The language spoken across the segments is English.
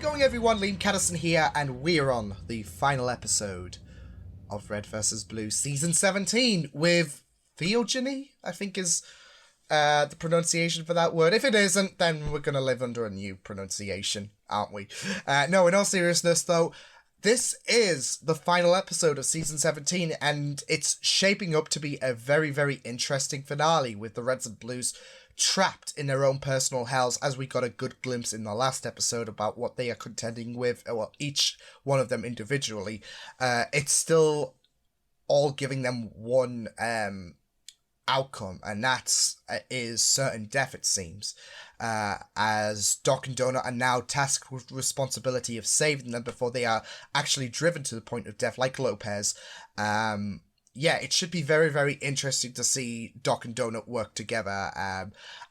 going, everyone? Liam Catterson here, and we're on the final episode of Red vs. Blue Season 17 with Theogeny, I think is the pronunciation for that word. If it isn't, then we're going to live under a new pronunciation, aren't we? No, in all seriousness, though, this is the final episode of Season 17, and it's shaping up to be a very, very interesting finale with the Reds and Blues trapped in their own personal hells, as we got a good glimpse in the last episode about what they are contending with, well, each one of them individually. It's still all giving them one outcome, and that's is certain death, it seems, as Doc and Donut are now tasked with responsibility of saving them before they are actually driven to the point of death, like Lopez. Yeah, it should be very, very interesting to see Doc and Donut work together,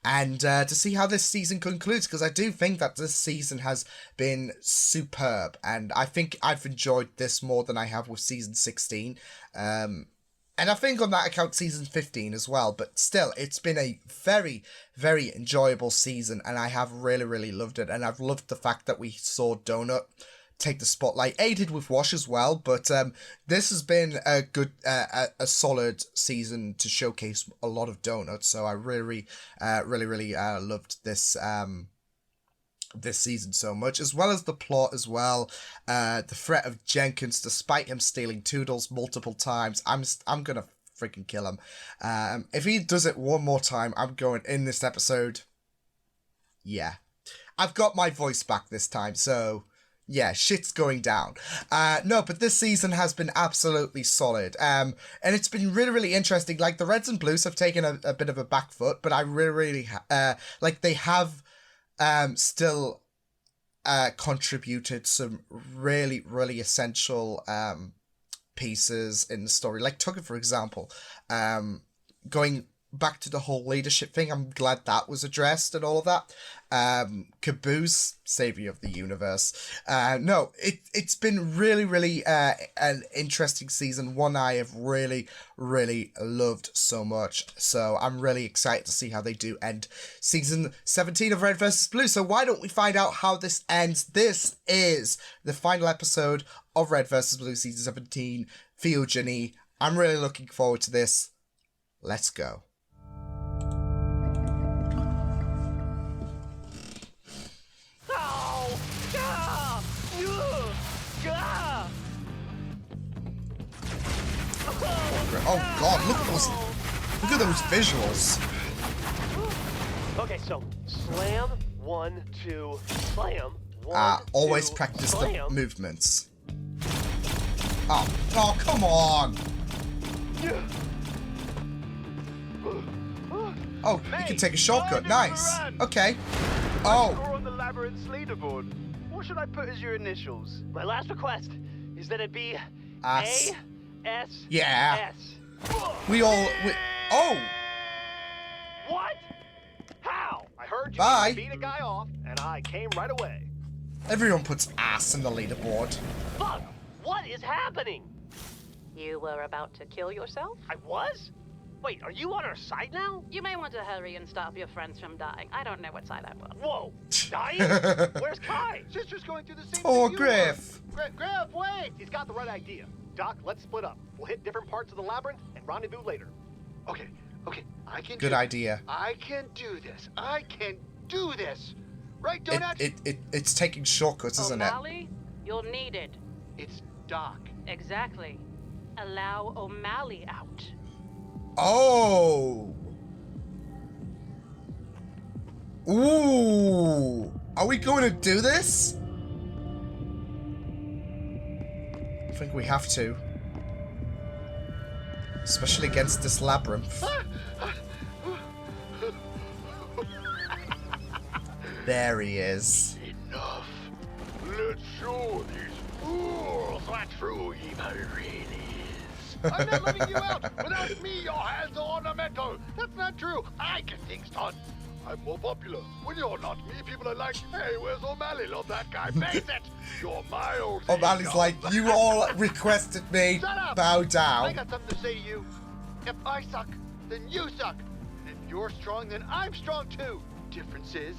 and to see how this season concludes, because I do think that this season has been superb, and I think I've enjoyed this more than I have with Season 16, and I think on that account Season 15 as well, but still, it's been a very, very enjoyable season, and I have really, really loved it, and I've loved the fact that we saw Donut take the spotlight, aided with Wash as well, but this has been a good, a solid season to showcase a lot of Donut, so I really loved this, this season so much, as well as the plot as well, the threat of Jenkins, despite him stealing Toodles multiple times. I'm gonna freaking kill him. If he does it one more time, I'm going in this episode. Yeah. I've got my voice back this time, so yeah, shit's going down. No, but this season has been absolutely solid. And it's been really, really interesting. Like, the Reds and Blues have taken a bit of a back foot, but I really, like, they have still contributed some really, really essential pieces in the story. Like Tucker, for example, going back to the whole leadership thing, I'm glad that was addressed and all of that. Caboose, savior of the universe. No, it's been really, really an interesting season, one I have really, really loved so much. So I'm really excited to see how they do end Season 17 of Red vs. Blue. So why don't we find out how this ends? This is the final episode of Red vs. Blue Season 17, Theogeny. I'm really looking forward to this. Let's go. Oh god, look at those visuals. Okay, so slam, 1, 2, slam, 1, always 2, practice slam. The movements. Oh, come on. Oh, Mate, you can take a shortcut. Nice. Okay. Oh. Oh. On the labyrinth's leaderboard. What should I put as your initials? My last request is that it be S. A-S-S. Yeah. Oh. What? How? I heard you Bye. beat a guy off, and I came right away. Everyone puts ass in the leaderboard. Fuck! What is happening? You were about to kill yourself? I was? Wait, are you on our side now? You may want to hurry and stop your friends from dying. I don't know what side I'm on. Whoa! Dying? Where's Kai? Sister's going through the same Oh, thing you Griff. were. Griff, wait! He's got the right idea. Doc, let's split up. We'll hit different parts of the labyrinth and rendezvous later. Okay, I can Good idea. I can do this. I can do this. Right, Donut? It's taking shortcuts, isn't it? O'Malley, you're needed. It's Doc. Exactly. Allow O'Malley out. Oh. Ooh. Are we going to do this? I think we have to. Especially against this labyrinth. There he is. Enough. Let's show these fools what true evil really is. I'm not letting you out. Without me, your hands are ornamental. That's not true. I get things done. I'm more popular. When you're not me, people are like, hey, where's O'Malley? Love that guy. Face it. You're my old O'Malley's like, you all requested me. Shut up. Bow I down. got something to say to you. If I suck, then you suck. And if you're strong, then I'm strong too. Difference is,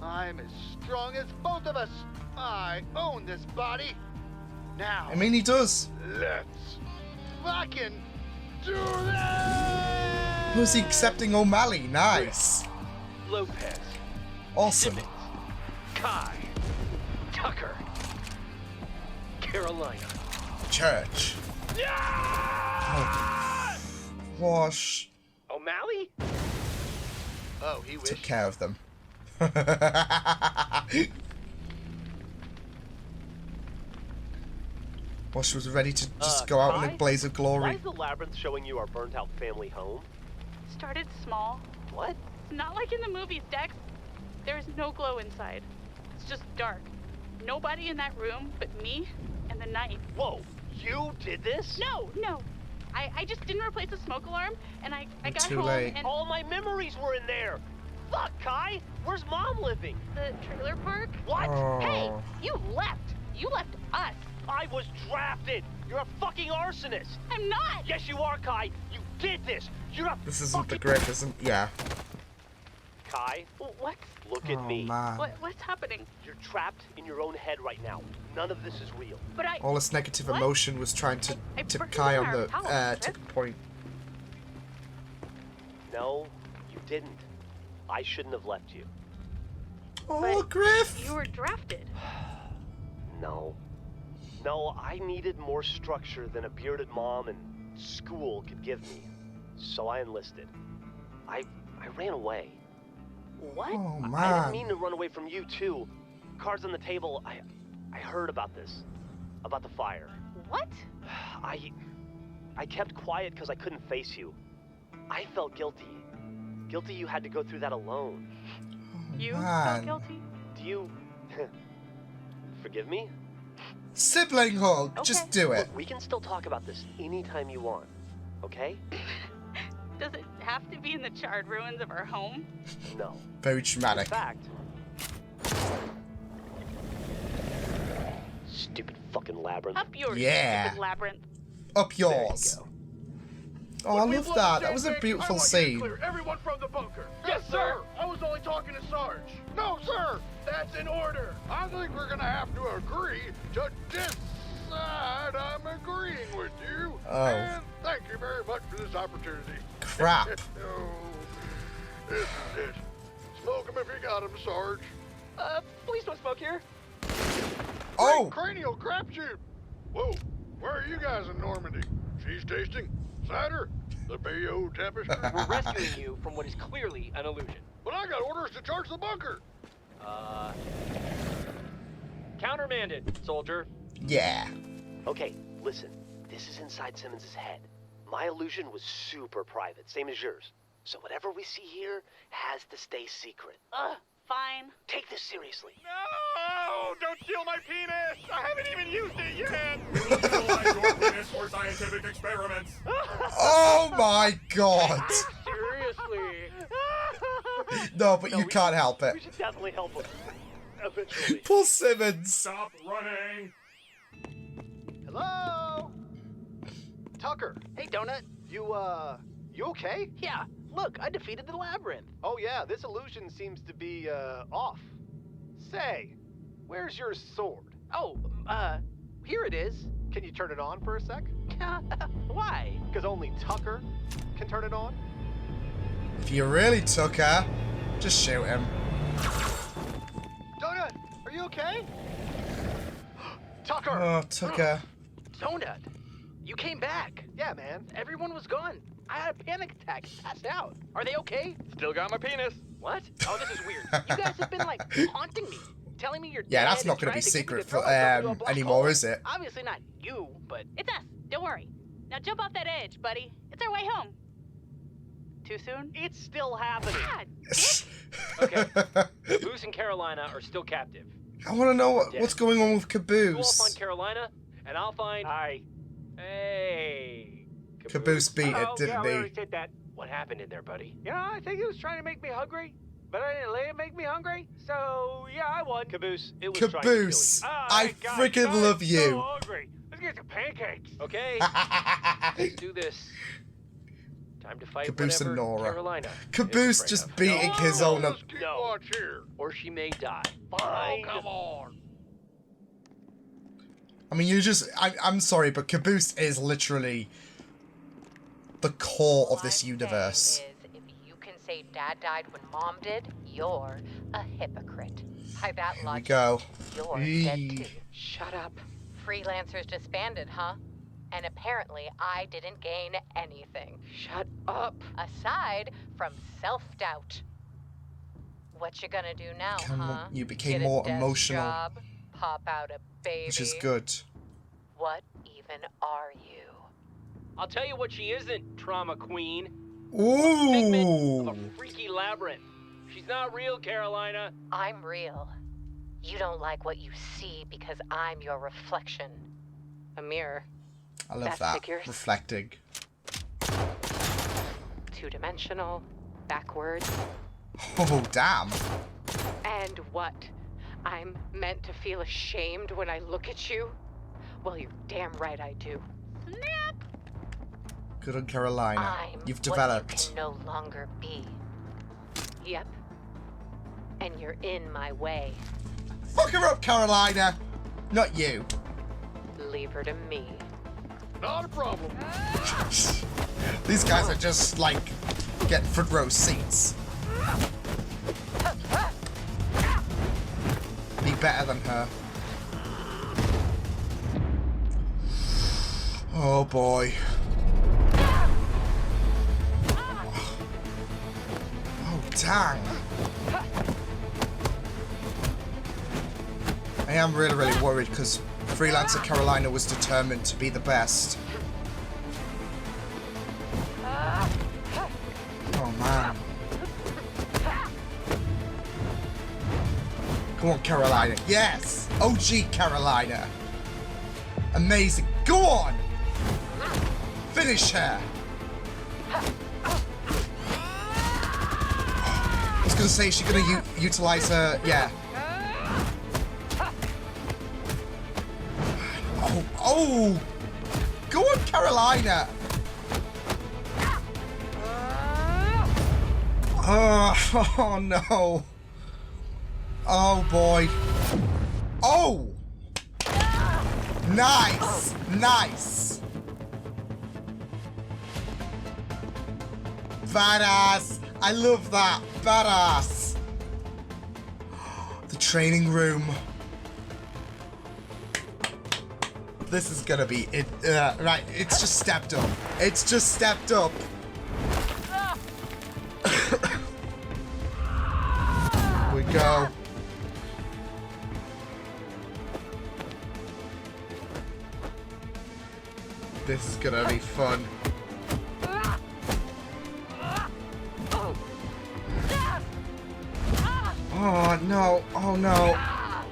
I'm as strong as both of us. I own this body. Now, I mean, he does. let's fucking do this! Who's he accepting O'Malley? Nice. Lopez. Awesome. Simmons. Kai. Tucker. Carolina. Church. Yeah! Wash. O'Malley? Oh, he Took wished. care of them. Wash was ready to just go out in a Kai? blaze of Why glory. is the labyrinth showing you our burnt-out family home? Started small. What? Not like in the movies, Dex. There's no glow inside. It's just dark. Nobody in that room but me and the knife. Whoa, you did this? No. I just didn't replace the smoke alarm, and I got Too home late. and All my memories were in there. Fuck, Kai. Where's Mom living? the trailer park. What? Oh. Hey, you left. You left us. I was drafted. You're a fucking arsonist. I'm not. Yes, you are, Kai. You did this. You're a This isn't the fucking... grip, isn't? Yeah. Kai, What? look at Oh me. man. What's happening? You're trapped in your own head right now. None of this is real. But I. All this negative What? emotion was trying to I tip forgot Kai on our the towels, tipping point. No, you didn't. I shouldn't have left you. Oh, But Griff! You were drafted. No. No, I needed more structure than a bearded mom and school could give me. So I enlisted. I ran away. What? Oh I didn't man. mean to run away from you too. Cards on the table. I heard about this. About the fire. What? I kept quiet because I couldn't face you. I felt guilty. Guilty you had to go through that alone. You man. felt guilty? Do you forgive me? Sibling hug. Okay. Just do it. Look, we can still talk about this anytime you want. Okay? Does it have to be in the charred ruins of our home? No. Very In dramatic. fact. Stupid fucking labyrinth. Up yours, Yeah. stupid labyrinth. Up There you yours. go. Oh, I love that. That was a beautiful scene. Clear everyone from the bunker. Yes, sir. I was only talking to Sarge. No, sir. That's an order. I think we're gonna have to agree to decide. I'm agreeing with you. Oh. And thank you very much for this opportunity. Crap. Oh, this is it. Smoke him if you got him, Sarge. Please don't smoke here. Oh! Cranial crapshoot. Whoa, where are you guys in Normandy? Cheese tasting? Cider? The Bayeux Tapestry? We're rescuing you from what is clearly an illusion. But I got orders to charge the bunker. Countermanded, soldier. Yeah. Okay, listen. This is inside Simmons' head. My illusion was super private, same as yours. So whatever we see here has to stay secret. Fine. Take this seriously. No! Don't steal my penis! I haven't even used it yet! Utilize your penis for scientific experiments. Oh my god. Seriously. No, but you can't help it. We should definitely help him. Eventually. Poor Simmons. Stop running. Hello? Tucker, Hey, Donut. you okay? Yeah, look, I defeated the labyrinth. Oh yeah, this illusion seems to be, off. Say, where's your sword? Oh, here it is. Can you turn it on for a sec? Why? Because only Tucker can turn it on? If you really took her, just shoot him. Donut, are you okay? Tucker! Oh, took her. Donut, you came back. Yeah, man. Everyone was gone. I had a panic attack, passed out. Are they okay? Still got my penis. What? Oh, this is weird. You guys have been, like, haunting me. Telling me you're Yeah, dead that's not and going to be trying get me secret to for throw myself into a black anymore, hole. is it? Obviously not you, but... It's us. Don't worry. Now jump off that edge, buddy. It's our way home. Too soon? It's still happening. God, Okay. Caboose and Carolina are still captive. I want to know what's going on with You all Caboose. find Carolina, and I'll find... Hi. Hey... Caboose beat it, Oh, didn't yeah, we he? already said that. What happened in there, buddy? Yeah, I think he was trying to make me hungry, but I didn't let him make me hungry, so yeah, I won. Caboose, it was trying to kill you. Caboose, Oh, I God, freaking I'm love so you. hungry. Let's get some pancakes. Okay, let's do this. Time to fight Caboose and whatever Nora. Carolina Caboose is afraid just of. beating his own up. Let's keep No. watch here. Or she may die. Oh, Fine. come on. I mean, I'm sorry, but Caboose is literally the core of this universe. Is if you can say Dad died when Mom did, you're a hypocrite. By that Here we logic, go. you're dead Eee. too. Shut up. Freelancers disbanded, huh? And apparently I didn't gain anything. Shut up. Aside from self-doubt. What you gonna do now, huh? You became Get a more desk emotional, job, pop out a baby. which is good. What even are you? I'll tell you what she isn't, trauma queen. Figment Ooh. of a freaky labyrinth. She's not real, Carolina. I'm real. You don't like what you see because I'm your reflection. A mirror. I love That that. figures. Reflecting. Two-dimensional. Backwards. Oh, damn. And what? I'm meant to feel ashamed when I look at you? Well, you're damn right I do. Snap! Good on Carolina. I'm You've what you developed. can no longer be. Yep. And you're in my way. Fuck her up, Carolina. Not you. Leave her to me. Not a problem. These guys are just like getting front row seats. Be better than her. Oh boy. Oh dang. I am really worried because Freelancer Carolina was determined to be the best. Oh man. Come on, Carolina. Yes! OG Carolina. Amazing. Go on! Finish her! I was gonna say, is she gonna utilize her? Yeah. Oh! Go on, Carolina! Oh no! Oh boy! Oh! Nice! Nice! Badass! I love that! Badass! The training room. This is gonna be it. Right, it's just stepped up. It's just stepped up. Here we go. This is gonna be fun. Oh no, oh no.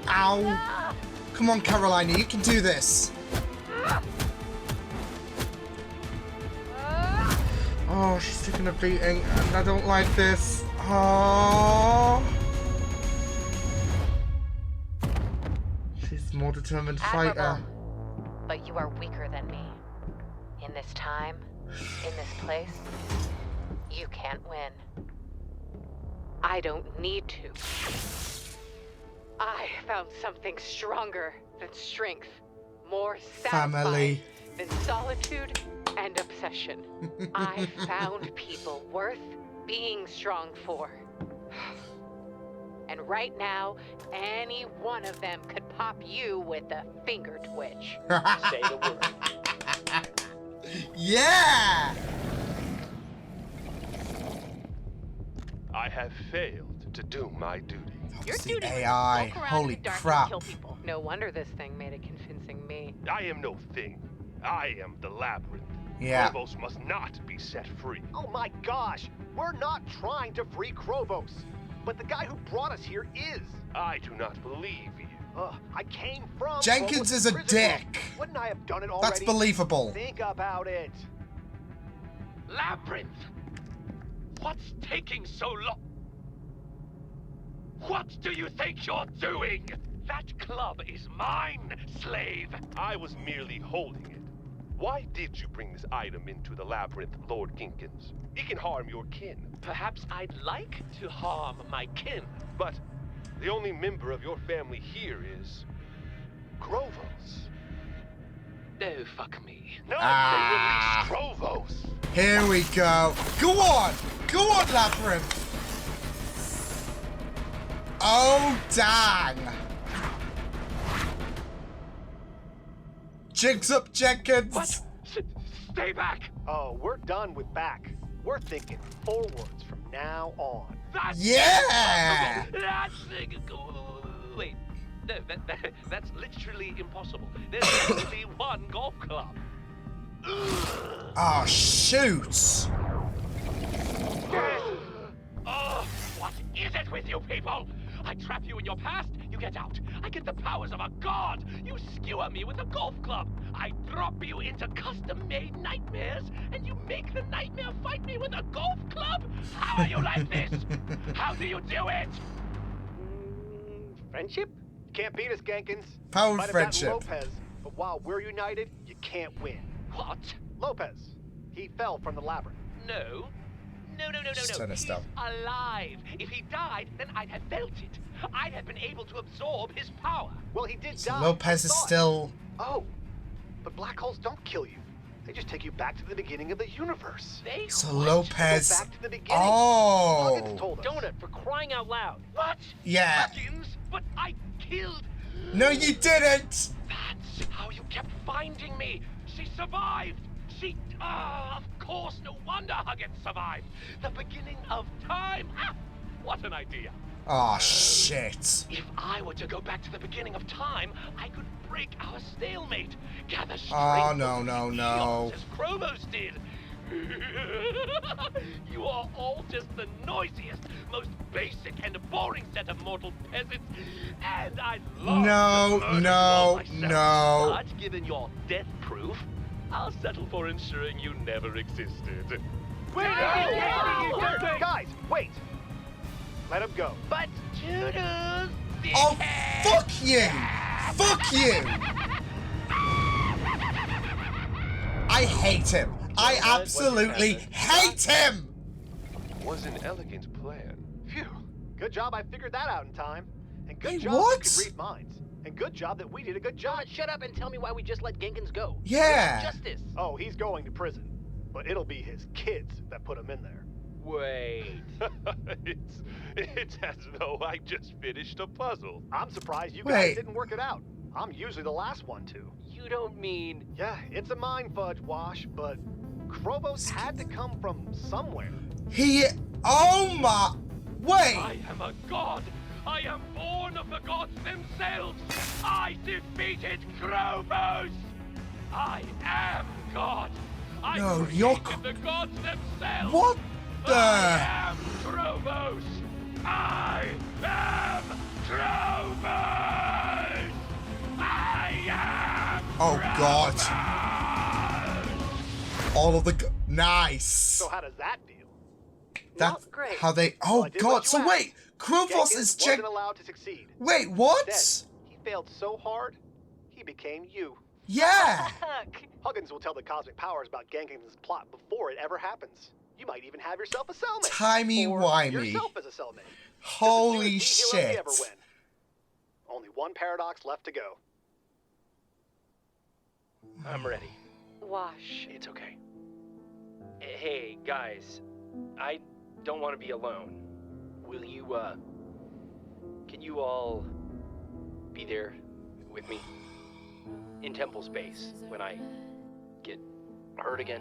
Ow. Come on, Carolina, you can do this. Oh, she's taking a beating, and I don't like this. Oh. She's a more determined fighter. Admirable. But you are weaker than me. In this time, in this place, you can't win. I don't need to. I found something stronger than strength, more satisfying Family. than solitude and obsession. I found people worth being strong for. And right now, any one of them could pop you with a finger twitch. Say the word. Yeah! I have failed to do my duty. Your It's the duty was to AI. walk around Holy in the dark crap. and kill people. No wonder this thing made it convincing me. I am no thing. I am the labyrinth. Yeah. Phobos must not be set free. Oh my gosh! We're not trying to free Krovos. But the guy who brought us here is. I do not believe you. I came from. Jenkins Krovos' is a prison dick. room. Wouldn't I have done it already? That's believable. Think about it. Labyrinth! What's taking so long? What do you think you're doing? That club is mine, slave. I was merely holding it. Why did you bring this item into the labyrinth, Lord Ginkins? It can harm your kin. Perhaps I'd like to harm my kin. But the only member of your family here is Krovos. Oh, fuck me. No, Ah. they released Krovos. Here we go. Go on! Go on, Labyrinth! Oh, dang! Jigs up, Jenkins! What? Stay back! Oh, we're done with back. We're thinking forwards from now on. That's Yeah! impossible. Wait. No, that's literally impossible. There's only one golf club. Oh, shoot! Oh, what is it with you people? I trap you in your past, you get out. I get the powers of a god. You skewer me with a golf club. I drop you into custom-made nightmares, and you make the nightmare fight me with a golf club? How are you like this? How do you do it? Friendship? Can't beat us, Genkins. Power Might have friendship. gotten Lopez, but while we're united, you can't win. What? Lopez, he fell from the labyrinth. No. No. Just turn us He's down. alive. If he died, then I'd have felt it. I'd have been able to absorb his power. Well, he did So die. Lopez I is thought. still... Oh, but black holes don't kill you. They just take you back to the beginning of the universe. They So what? Lopez... Go back to the beginning. Oh! Huggins told us. Donut, for crying out loud. What? Yeah. Huggins? But I killed. No, you didn't! That's how you kept finding me. She survived. Of course, no wonder Huggins survived. The beginning of time. Ah, what an idea. Oh, shit. If I were to go back to the beginning of time, I could break our stalemate. Gather strength Oh, no, over no, the no. eons as Krovos did. You are all just the noisiest, most basic and boring set of mortal peasants, and I'd love No, to murder you no, all myself. no. But given your death proof, I'll settle for ensuring you never existed. Guys, wait. Let him go. But Toodles, Oh, fuck you! Fuck you! I hate him. I absolutely hate him! Was an elegant plan. Phew. Good job I figured that out in time. And good Wait, job what? you could read minds. And good job that we did a good job. Shut up and tell me why we just let Genkins go. Yeah. Justice. Oh, he's going to prison. But it'll be his kids that put him in there. Wait. it's as though I just finished a puzzle. I'm surprised you Wait. guys didn't work it out. I'm usually the last one to. You don't mean... Yeah, it's a mind fudge, Wash, but Krovos had to come from somewhere. He... Oh my... Wait! I am a god. I am born of the gods themselves. I defeated Krovos. I am God. I No, created you're... the gods themselves. What the... I am Krovos. I am Krovos. I am Oh, God. Krovos. All of the... Nice! So how does that feel? That's Well, great. how they... Well, Oh, I did God. what you So asked. wait. Krovos Jenkins is... wasn't allowed to succeed. Wait, what? Instead, he failed so hard, he became you. Yeah! Huggins will tell the cosmic powers about Genkins' plot before it ever happens. You might even have yourself a cellmate. Timey-wimey. Or yourself as a cellmate. Holy Just the two heroes shit. ever win. Only one paradox left to go. I'm ready. Wash. It's okay. Hey, guys. I don't want to be alone. Will you, can you all be there with me? In temple space when I get hurt again?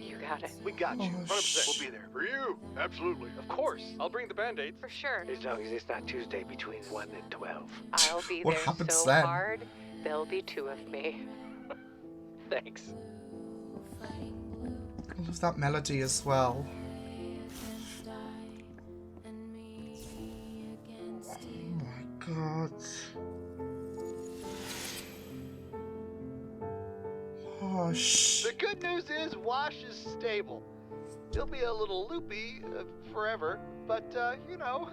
You got it. We got you. Oh, 100%. We'll be there. For you. Absolutely. Of course. I'll bring the band-aids. For sure. As long as it's not Tuesday between 1 and 12. I'll be What there happens so then? hard, there'll be two of me. Thanks. I love that melody as well. Oh my god. Oh The good news is Wash is stable. He'll be a little loopy forever, but, you know.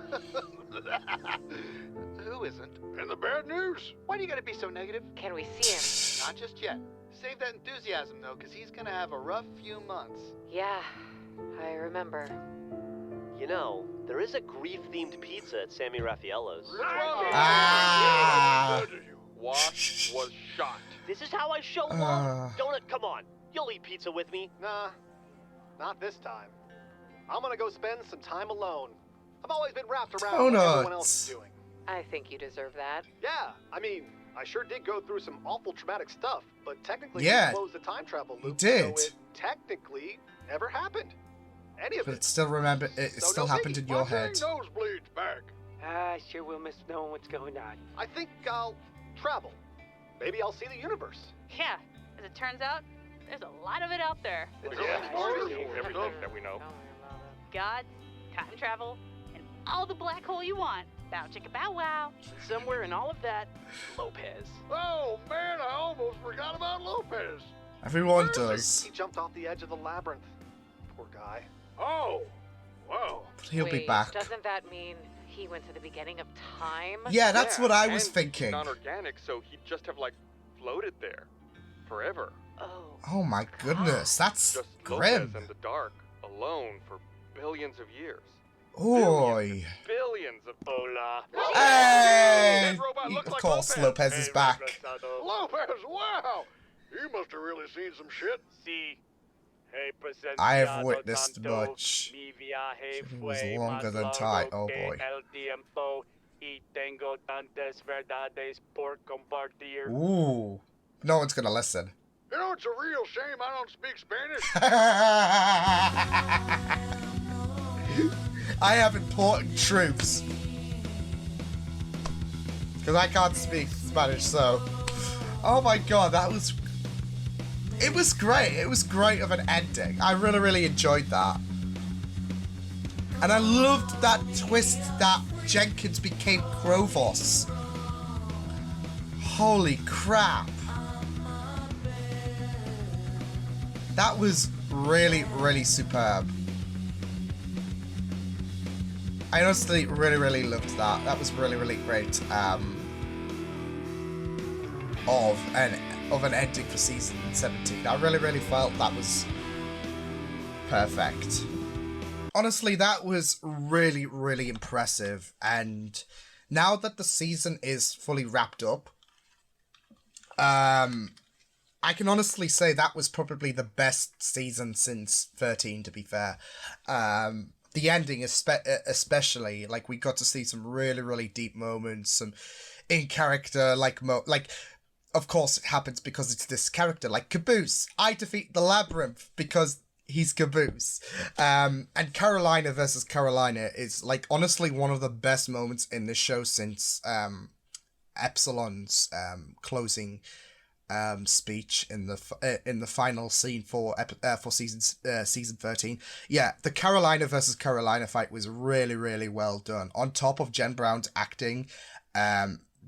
Who isn't? And the bad news. Why do you gotta be so negative? Can we see him? Not just yet. Save that enthusiasm, though, because he's gonna have a rough few months. Yeah, I remember. You know, there is a grief-themed pizza at Sammy Raffaello's. Ah. Wash was shot. This is how I show love. Donut, come on. You'll eat pizza with me. Nah, not this time. I'm gonna go spend some time alone. I've always been wrapped around what everyone else is doing. I think you deserve that. Yeah, I mean, I sure did go through some awful traumatic stuff, but technically Yeah, you closed the time travel loop, did. so it technically never happened. Any of But it. it still still no happened biggie. in your head. Nosebleeds back. I sure will miss knowing what's going on. I think I'll travel. Maybe I'll see the universe. Yeah, as it turns out, there's a lot of it out there. Everything that we know. Gods, time travel, and all the black hole you want. Bow chicka bow wow. Somewhere in all of that, Lopez. Oh man, I almost forgot about Lopez. Everyone does. He jumped off the edge of the labyrinth. Poor guy. Oh, wow. But he'll be Wait, back. Doesn't that mean he went to the beginning of time? Yeah, that's what I was and thinking. Non-organic, so he'd just have like floated there forever. Oh. Oh my goodness, that's Just grim. Lopez in the dark, alone for billions of years. Oi. Billions of Hola. Hey! That robot looks Of like course, Lopez is back. Lopez, wow. He must have really seen some shit. See. I have witnessed much. It was longer than tight, oh boy. Ooh. No one's gonna listen. You know, it's a real shame I don't speak Spanish. I have important troops. Because I can't speak Spanish, so... Oh my god, that was... It was great. It was great of an ending. I really, really enjoyed that. And I loved that twist that Jenkins became Krovos. Holy crap. That was really, really superb. I honestly really, really loved that. That was really, really great. Of an ending for season 17. I really, really felt that was perfect. Honestly, that was really, really impressive. And now that the season is fully wrapped up, I can honestly say that was probably the best season since 13, to be fair. The ending especially, like, we got to see some really, really deep moments, some in-character, like, of course it happens because it's this character, like Caboose. I defeat the Labyrinth because he's Caboose. And Carolina versus Carolina is, like, honestly one of the best moments in this show since Epsilon's closing speech in the final scene for season 13. Yeah, the Carolina versus Carolina fight was really, really well done. On top of Jen Brown's acting,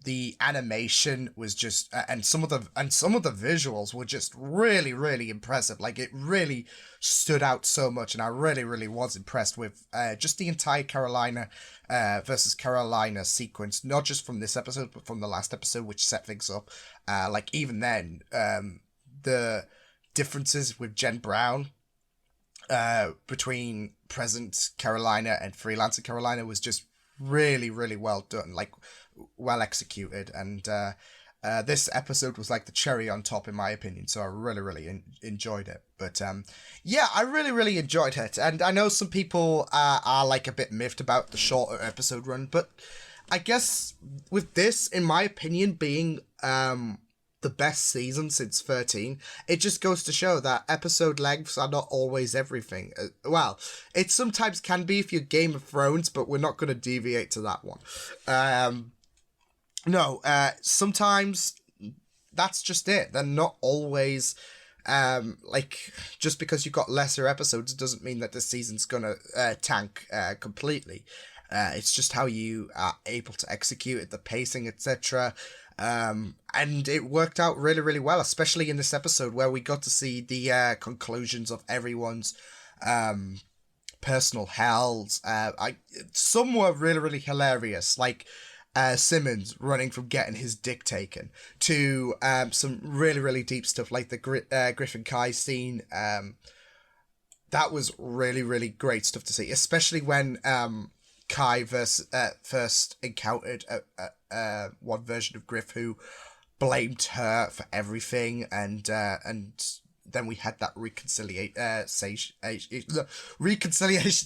the animation was just and some of the visuals were just really, really impressive. Like, it really stood out so much, and I really, really was impressed with just the entire Carolina versus Carolina sequence, not just from this episode but from the last episode, which set things up. Like, even then, the differences with Jen Brown between present Carolina and freelancer Carolina was just really, really well done, like, well executed. And this episode was like the cherry on top, in my opinion, so I really, really enjoyed it. But yeah, I really, really enjoyed it. And I know some people are like a bit miffed about the shorter episode run, but I guess with this, in my opinion, being the best season since 13, it just goes to show that episode lengths are not always everything. Well, it sometimes can be if you're Game of Thrones, but we're not going to deviate to that one. Sometimes that's just it. They're not always, like, just because you've got lesser episodes doesn't mean that the season's gonna tank completely. It's just how you are able to execute it, the pacing, etc. And it worked out really, really well, especially in this episode where we got to see the conclusions of everyone's personal hells. Some were really, really hilarious. Like, Simmons running from getting his dick taken, to some really, really deep stuff like the Griffin Kai scene. That was really, really great stuff to see, especially when Kai first encountered one version of Griff who blamed her for everything, and then we had that reconciliation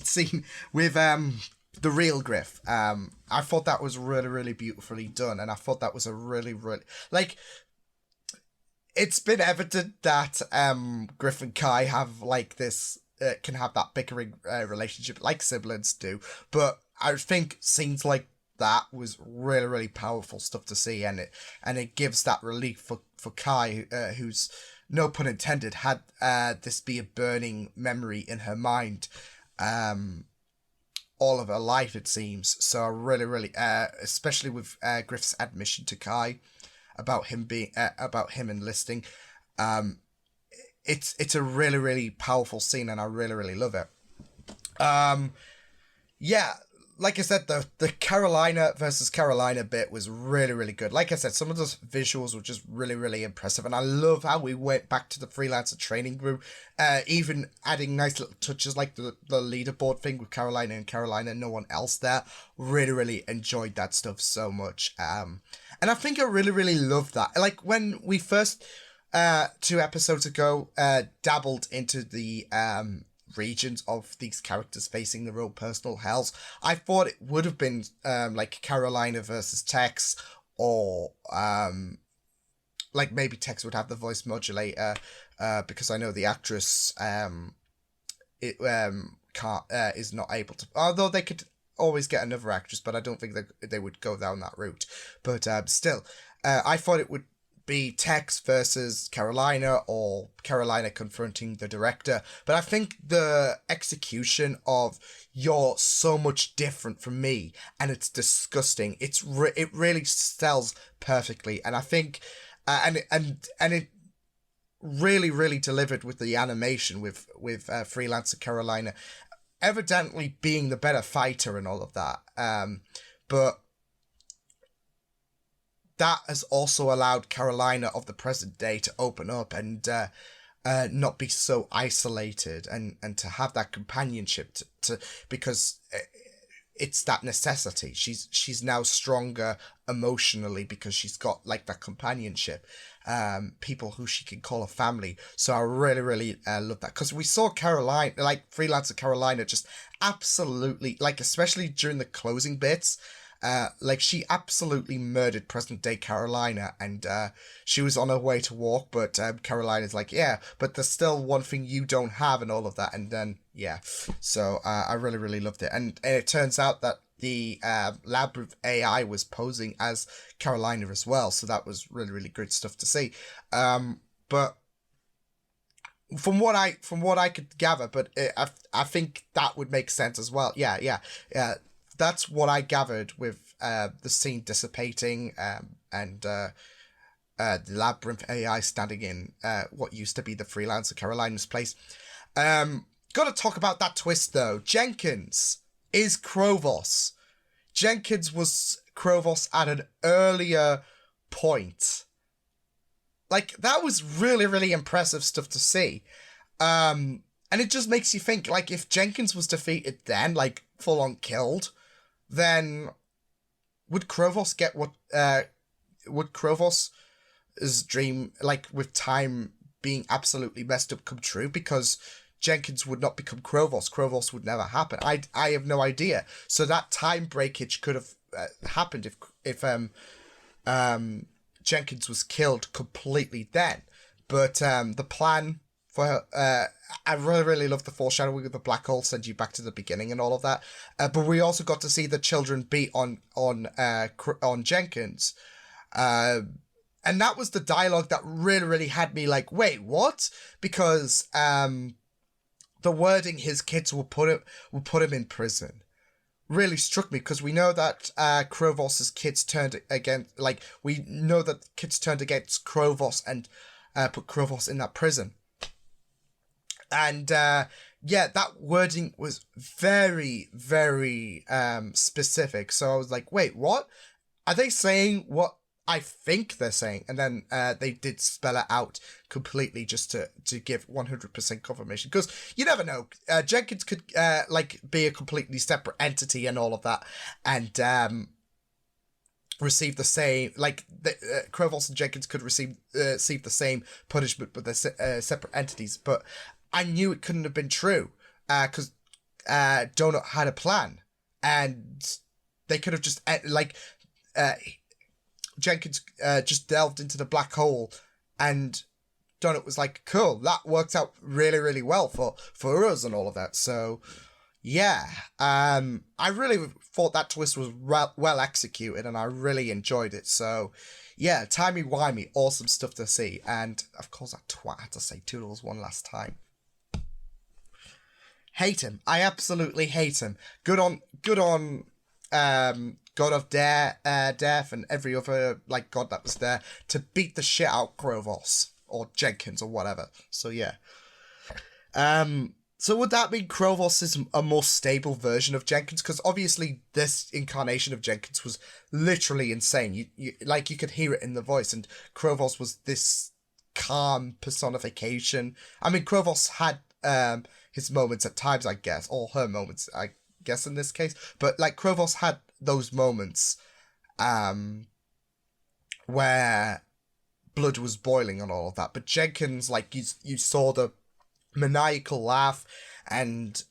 scene with the real Griff. I thought that was really, really beautifully done, and I thought that was a really, really, like, it's been evident that Griff and Kai have like this, can have that bickering relationship like siblings do, but I think scenes like that was really, really powerful stuff to see, and it gives that relief for Kai, who's, no pun intended, had this be a burning memory in her mind all of her life, it seems. So I really, really, especially with Griff's admission to Kai about him enlisting, it's a really, really powerful scene, and I really, really love it. Yeah, like I said, the Carolina versus Carolina bit was really, really good. Like I said, some of those visuals were just really, really impressive, and I love how we went back to the freelancer training room, even adding nice little touches like the leaderboard thing with Carolina and Carolina, no one else there. Really, really enjoyed that stuff so much. And I think I really, really loved that. Like, when we first, 2 episodes ago, dabbled into the regions of these characters facing their own personal hells, I thought it would have been like Carolina versus Tex, or like maybe Tex would have the voice modulator, because I know the actress is not able to, although they could always get another actress, but I don't think they would go down that route. But still, I thought it would be Tex versus Carolina, or Carolina confronting the director. But I think the execution of "you're so much different from me and it's disgusting," it really sells perfectly, and I think and it really, really delivered with the animation with freelancer Carolina evidently being the better fighter and all of that, but that has also allowed Carolina of the present day to open up and not be so isolated, and to have that companionship to because it's that necessity. She's now stronger emotionally because she's got like that companionship, people who she can call a family. So I really, really love that, because we saw Carolina, like freelancer Carolina, just absolutely, like, especially during the closing bits, like, she absolutely murdered present day Carolina, and she was on her way to walk, but Carolina's like, yeah, but there's still one thing you don't have, and all of that, and then, yeah. So I really, really loved it, and it turns out that the Labyrinth AI was posing as Carolina as well, so that was really, really good stuff to see. But from what I could gather, but I think that would make sense as well. Yeah. That's what I gathered with the scene dissipating, and the Labyrinth AI standing in what used to be the freelancer Carolina's place. Gotta talk about that twist though. Jenkins is Krovos. Jenkins was Krovos at an earlier point. Like, that was really, really impressive stuff to see. And it just makes you think, like, if Jenkins was defeated then, like, full on killed, then would Krovos get what would Krovos' dream, like, with time being absolutely messed up, come true? Because Jenkins would not become Krovos. Krovos would never happen. I have no idea. So that time breakage could have happened if Jenkins was killed completely then. But the plan for I really, really love the foreshadowing of the black hole, send you back to the beginning and all of that. But we also got to see the children beat on Jenkins. And that was the dialogue that really, really had me like, wait, what? Because the wording his kids will put him in prison really struck me, because we know that Krovos' kids turned against, like, we know that kids turned against Krovos and put Krovos in that prison. And yeah, that wording was very, very specific. So I was like, wait, what? are they saying what I think they're saying? And then they did spell it out completely just to give 100% confirmation. Because you never know. Jenkins could be a completely separate entity and all of that. And receive the same, Krovos and Jenkins could receive the same punishment, but they're separate entities. But I knew it couldn't have been true because Donut had a plan, and they could have just Jenkins just delved into the black hole, and Donut was like, cool, that worked out really, really well for us and all of that. So yeah, I really thought that twist was well executed, and I really enjoyed it. So yeah, timey-wimey, awesome stuff to see. And of course that twat had to say Toodles one last time. Hate him. I absolutely hate him. Good on God of Death and every other god that was there to beat the shit out Krovos or Jenkins or whatever. So yeah. So would that mean Krovos is a more stable version of Jenkins? Because obviously this incarnation of Jenkins was literally insane. You could hear it in the voice, and Krovos was this calm personification. I mean, Krovos had his moments at times, I guess, or her moments, I guess in this case. But Krovos had those moments where blood was boiling and all of that. But Jenkins, you saw the maniacal laugh and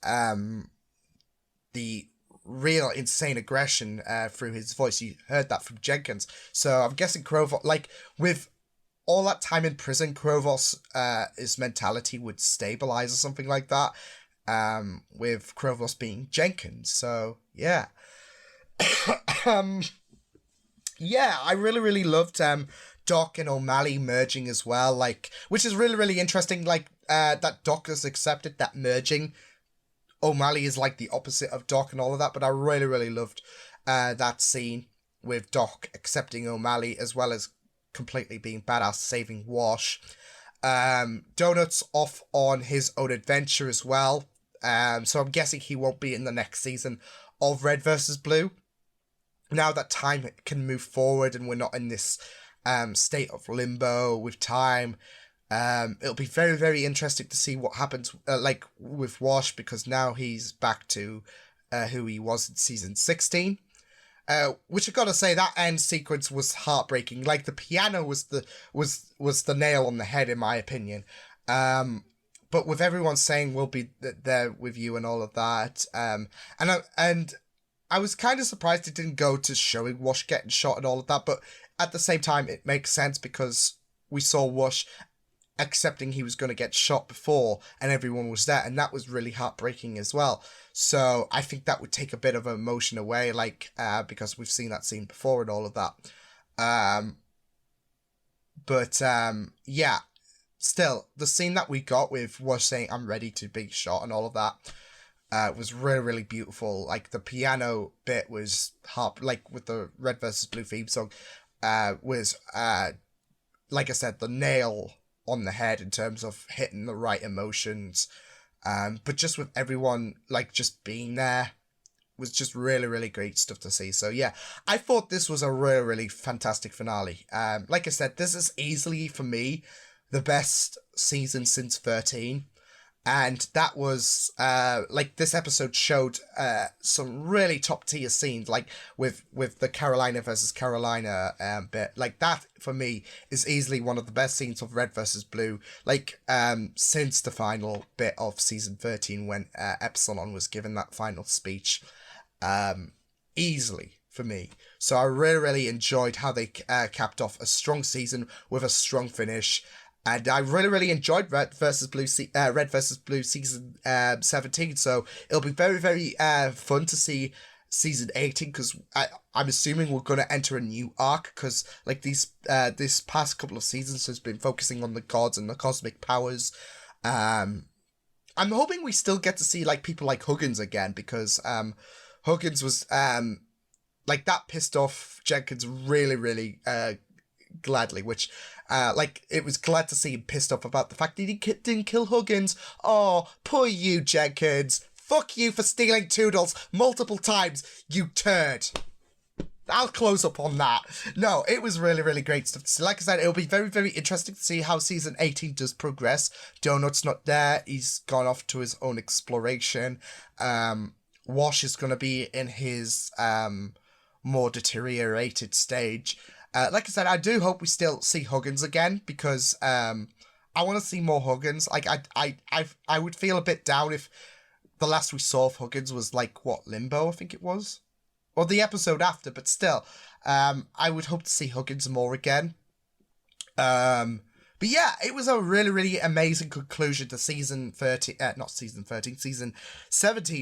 the real insane aggression through his voice. You heard that from Jenkins. So I'm guessing Krovos, with all that time in prison, Krovos, his mentality would stabilize or something like that, with Krovos being Jenkins. So yeah. Yeah, I really, really loved Doc and O'Malley merging as well, which is really, really interesting, that Doc has accepted that merging. O'Malley is the opposite of Doc and all of that, but I really, really loved that scene with Doc accepting O'Malley as well as completely being badass, saving Wash. Donut's off on his own adventure as well, so I'm guessing he won't be in the next season of Red vs. Blue. Now that time can move forward and we're not in this state of limbo with time, it'll be very, very interesting to see what happens with Wash, because now he's back to who he was in season 16. Which I gotta say, that end sequence was heartbreaking. The piano was the nail on the head, in my opinion. But with everyone saying we'll be there with you and all of that, and I was kind of surprised it didn't go to showing Wash getting shot and all of that, but at the same time it makes sense because we saw Wash accepting he was going to get shot before and everyone was there, and that was really heartbreaking as well. So I think that would take a bit of emotion away, because we've seen that scene before and all of that. Yeah, still, the scene that we got with Wash saying I'm ready to be shot and all of that was really, really beautiful. The piano bit was with the Red vs. Blue theme song, was like I said, the nail on the head in terms of hitting the right emotions. But just with everyone just being there was just really, really great stuff to see. So yeah, I thought this was a really, really fantastic finale. Like I said, this is easily for me the best season since 13. And that was, this episode showed some really top tier scenes, with the Carolina versus Carolina bit. That, for me, is easily one of the best scenes of Red versus Blue, since the final bit of season 13 when Epsilon was given that final speech. Easily, for me. So I really, really enjoyed how they capped off a strong season with a strong finish. And I really, really enjoyed Red vs. Blue season 17. So it'll be very, very fun to see season 18, because I'm assuming we're going to enter a new arc, because this past couple of seasons has been focusing on the gods and the cosmic powers. I'm hoping we still get to see people like Huggins again, because Huggins was that pissed off Jenkins really, really gladly, which it was glad to see him pissed off about the fact that he didn't kill Huggins. Oh, poor you, Jenkins. Fuck you for stealing Toodles multiple times, you turd. I'll close up on that. No, it was really, really great stuff to see. Like I said, it'll be very, very interesting to see how season 18 does progress. Donut's not there. He's gone off to his own exploration. Wash is going to be in his more deteriorated stage. Like I said, I do hope we still see Huggins again, because I want to see more Huggins. Like, I would feel a bit down if the last we saw of Huggins was, like, what, Limbo, I think it was? Or the episode after, but still, I would hope to see Huggins more again. But yeah, it was a really, really amazing conclusion to season 17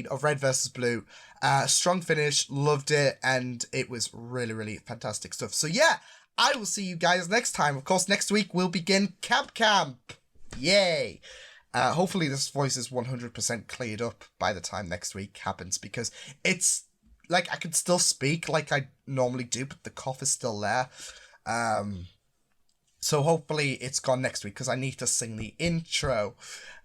of Red vs. Blue. Strong finish, loved it, and it was really, really fantastic stuff. So yeah, I will see you guys next time. Of course, next week we'll begin Camp. Yay! Hopefully this voice is 100% cleared up by the time next week happens, because it's like, I can still speak like I normally do, but the cough is still there. So hopefully it's gone next week, because I need to sing the intro,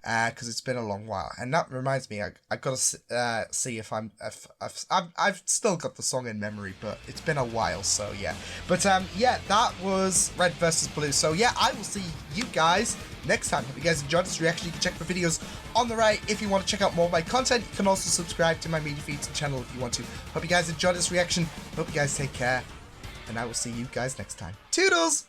because it's been a long while. And that reminds me, I got to see if I've still got the song in memory, but it's been a while, so yeah. But yeah, that was Red vs. Blue. So yeah, I will see you guys next time. Hope you guys enjoyed this reaction. You can check the videos on the right. If you want to check out more of my content, you can also subscribe to my media feeds and channel if you want to. Hope you guys enjoyed this reaction. Hope you guys take care, and I will see you guys next time. Toodles!